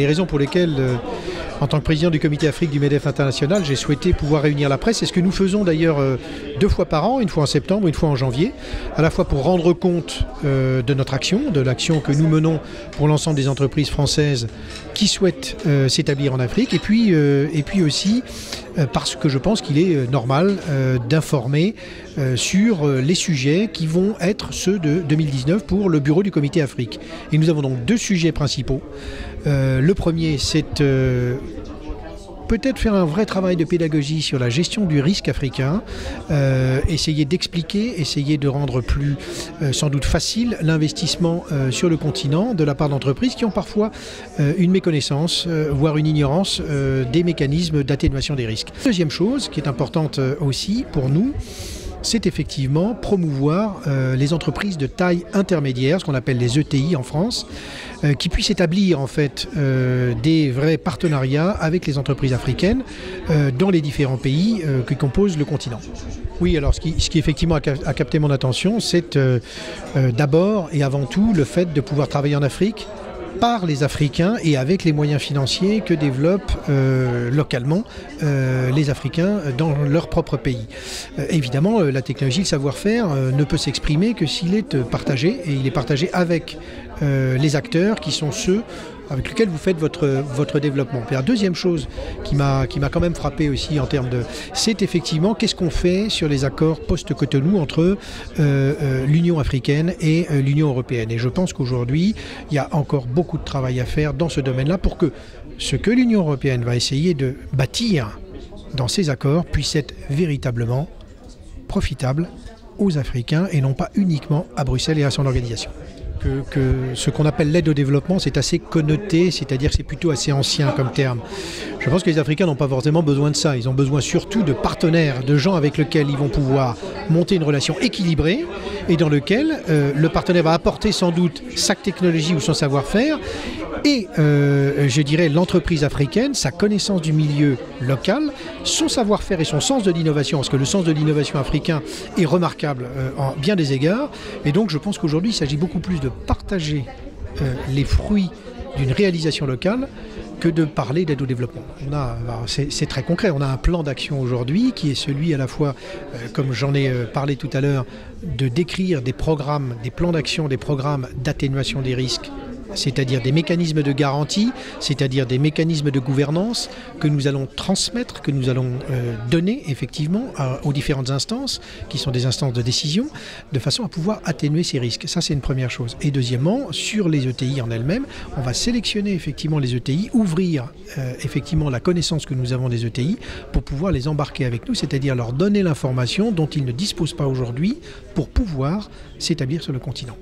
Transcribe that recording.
les raisons pour lesquelles, en tant que président du comité Afrique du MEDEF International, j'ai souhaité pouvoir réunir la presse. C'est ce que nous faisons d'ailleurs 2 fois par an, une fois en septembre, une fois en janvier, à la fois pour rendre compte de notre action, de l'action que nous menons pour l'ensemble des entreprises françaises qui souhaitent s'établir en Afrique, et puis aussi parce que je pense qu'il est normal d'informer sur les sujets qui vont être ceux de 2019 pour le bureau du comité Afrique. Et nous avons donc 2 sujets principaux. Le premier, c'est peut-être faire un vrai travail de pédagogie sur la gestion du risque africain, essayer d'expliquer, essayer de rendre plus sans doute facile l'investissement sur le continent de la part d'entreprises qui ont parfois une méconnaissance, voire une ignorance des mécanismes d'atténuation des risques. Deuxième chose qui est importante aussi pour nous, c'est effectivement promouvoir les entreprises de taille intermédiaire, ce qu'on appelle les ETI en France, qui puissent établir en fait des vrais partenariats avec les entreprises africaines dans les différents pays qui composent le continent. Oui, alors ce qui effectivement a capté mon attention, c'est d'abord et avant tout le fait de pouvoir travailler en Afrique par les Africains et avec les moyens financiers que développent localement les Africains dans leur propre pays. Évidemment, la technologie, le savoir-faire ne peut s'exprimer que s'il est partagé, et il est partagé avec les acteurs qui sont ceux avec lesquels vous faites votre développement. Et la deuxième chose qui m'a quand même frappé aussi en termes de... c'est effectivement qu'est-ce qu'on fait sur les accords post-Cotonou entre l'Union africaine et l'Union européenne. Et je pense qu'aujourd'hui, il y a encore beaucoup de travail à faire dans ce domaine-là pour que ce que l'Union européenne va essayer de bâtir dans ces accords puisse être véritablement profitable aux Africains et non pas uniquement à Bruxelles et à son organisation. Que ce qu'on appelle l'aide au développement, c'est assez connoté, c'est-à-dire que c'est plutôt assez ancien comme terme. Je pense que les Africains n'ont pas forcément besoin de ça. Ils ont besoin surtout de partenaires, de gens avec lesquels ils vont pouvoir monter une relation équilibrée et dans lequel le partenaire va apporter sans doute sa technologie ou son savoir-faire et je dirais l'entreprise africaine, sa connaissance du milieu local, son savoir-faire et son sens de l'innovation, parce que le sens de l'innovation africain est remarquable en bien des égards. Et donc je pense qu'aujourd'hui il s'agit beaucoup plus de partager les fruits d'une réalisation locale que de parler d'aide au développement. C'est très concret, on a un plan d'action aujourd'hui qui est celui à la fois, comme j'en ai parlé tout à l'heure, de décrire des programmes, des plans d'action, des programmes d'atténuation des risques, c'est-à-dire des mécanismes de garantie, c'est-à-dire des mécanismes de gouvernance que nous allons transmettre, que nous allons donner effectivement aux différentes instances, qui sont des instances de décision, de façon à pouvoir atténuer ces risques. Ça, c'est une première chose. Et deuxièmement, sur les ETI en elles-mêmes, on va sélectionner effectivement les ETI, ouvrir effectivement la connaissance que nous avons des ETI pour pouvoir les embarquer avec nous, c'est-à-dire leur donner l'information dont ils ne disposent pas aujourd'hui pour pouvoir s'établir sur le continent.